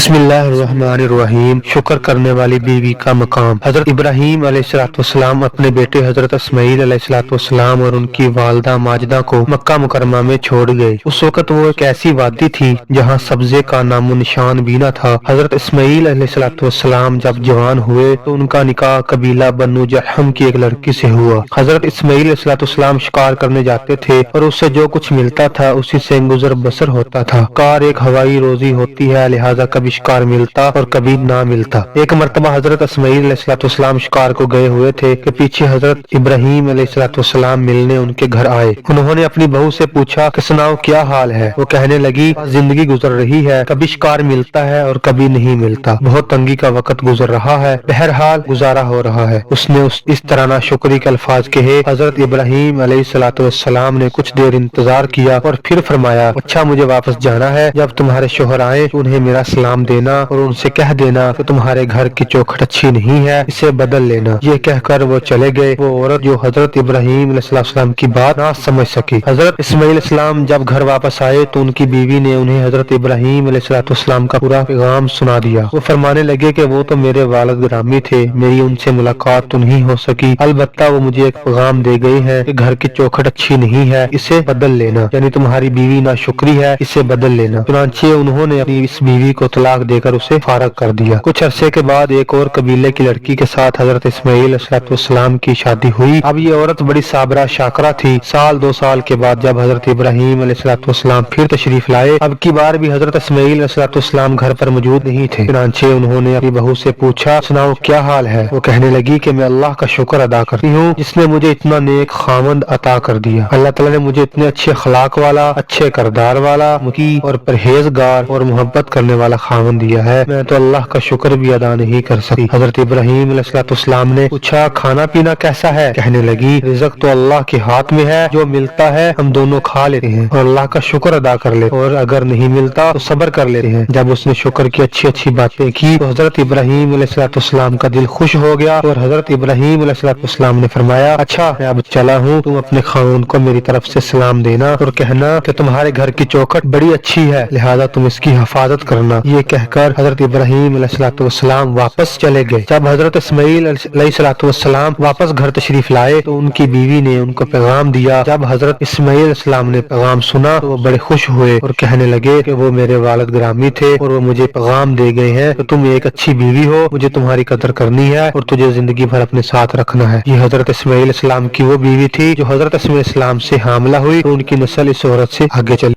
بسم اللہ الرحمن الرحیم۔ شکر کرنے والی بیوی کا مقام۔ حضرت ابراہیم علیہ السلام اپنے بیٹے حضرت اسماعیل علیہ السلام اور ان کی والدہ ماجدہ کو مکہ مکرمہ میں چھوڑ گئے۔ اس وقت وہ ایک ایسی وادی تھی جہاں سبزے کا نام و نشان بھی نہ تھا۔ حضرت اسماعیل علیہ السلام جب جوان ہوئے تو ان کا نکاح قبیلہ بنو جرحم کی ایک لڑکی سے ہوا۔ حضرت اسماعیل علیہ السلام شکار کرنے جاتے تھے اور اس سے جو کچھ ملتا تھا اسی سے گزر بسر ہوتا تھا۔ شکار ایک ہوائی روزی ہوتی ہے، لہذا کبھی شکار ملتا اور کبھی نہ ملتا۔ ایک مرتبہ حضرت اسماعیل علیہ السلام شکار کو گئے ہوئے تھے کہ پیچھے حضرت ابراہیم علیہ السلام ملنے ان کے گھر آئے۔ انہوں نے اپنی بہو سے پوچھا کہ سناؤ کیا حال ہے؟ وہ کہنے لگی زندگی گزر رہی ہے، کبھی شکار ملتا ہے اور کبھی نہیں ملتا، بہت تنگی کا وقت گزر رہا ہے، بہرحال گزارا ہو رہا ہے۔ اس نے اس طرح نہ شکری کے الفاظ کہے۔ حضرت ابراہیم علیہ السلام نے کچھ دیر انتظار کیا اور پھر فرمایا اچھا مجھے واپس جانا ہے، جب تمہارے شوہر آئے تو انہیں میرا سلام دینا اور ان سے کہہ دینا کہ تمہارے گھر کی چوکھٹ اچھی نہیں ہے، اسے بدل لینا۔ یہ کہہ کر وہ چلے گئے۔ وہ عورت جو حضرت ابراہیم علیہ السلام کی بات نہ سمجھ سکی۔ حضرت اسماعیل علیہ السلام جب گھر واپس آئے تو ان کی بیوی نے انہیں حضرت ابراہیم علیہ السلام کا پورا پیغام سنا دیا۔ وہ فرمانے لگے کہ وہ تو میرے والد گرامی تھے، میری ان سے ملاقات تو نہیں ہو سکی، البتہ وہ مجھے ایک پیغام دے گئے ہیں کہ گھر کی چوکھٹ اچھی نہیں ہے، اسے بدل لینا، یعنی تمہاری بیوی ناشکری ہے، اسے بدل لینا۔ چنانچہ انہوں نے اپنی اس بیوی کو طلاق دے کر اسے فارغ کر دیا۔ کچھ عرصے کے بعد ایک اور قبیلے کی لڑکی کے ساتھ حضرت اسماعیل علیہ السلام کی شادی ہوئی۔ اب یہ عورت بڑی صابرہ شاکرہ تھی۔ سال دو سال کے بعد جب حضرت ابراہیم علیہ السلام پھر تشریف لائے، اب کی بار بھی حضرت اسماعیل علیہ السلام گھر پر موجود نہیں تھے۔ چنانچہ انہوں نے اپنی بہو سے پوچھا سناؤ کیا حال ہے؟ وہ کہنے لگی کہ میں اللہ کا شکر ادا کرتی ہوں جس نے مجھے اتنا نیک خاوند عطا کر دیا۔ اللہ تعالیٰ نے مجھے اتنے اچھے اخلاق والا، اچھے کردار والا، مکی اور پرہیزگار اور محبت کرنے والا خاوند دیا ہے، میں تو اللہ کا شکر بھی ادا نہیں کر سکی۔ حضرت ابراہیم علیہ السلام نے پوچھا کھانا پینا کیسا ہے؟ کہنے لگی رزق تو اللہ کے ہاتھ میں ہے، جو ملتا ہے ہم دونوں کھا لیتے ہیں اور اللہ کا شکر ادا کر لیتے، اور اگر نہیں ملتا تو صبر کر لیتے ہیں۔ جب اس نے شکر کی اچھی اچھی باتیں کی تو حضرت ابراہیم علیہ السلام کا دل خوش ہو گیا اور حضرت ابراہیم علیہ السلام نے فرمایا اچھا میں اب چلا ہوں، تم اپنے خاوند کو میری طرف سے سلام دینا اور کہنا کہ تمہارے گھر کی چوکھٹ بڑی اچھی ہے، لہذا تم اس کی حفاظت کرنا۔ یہ کہہ کر حضرت ابراہیم علیہ السلام واپس چلے گئے۔ جب حضرت اسماعیل علیہ السلام واپس گھر تشریف لائے تو ان کی بیوی نے ان کو پیغام دیا۔ جب حضرت اسماعیل علیہ السلام نے پیغام سنا تو وہ بڑے خوش ہوئے اور کہنے لگے کہ وہ میرے والد گرامی تھے اور وہ مجھے پیغام دے گئے ہیں کہ تم ایک اچھی بیوی ہو، مجھے تمہاری قدر کرنی ہے اور تجھے زندگی بھر اپنے ساتھ رکھنا ہے۔ یہ حضرت اسماعیل علیہ السلام کی وہ بیوی تھی جو حضرت اسماعیل علیہ السلام سے حاملہ ہوئی اور ان کی نسل اس عورت سے آگے چلی۔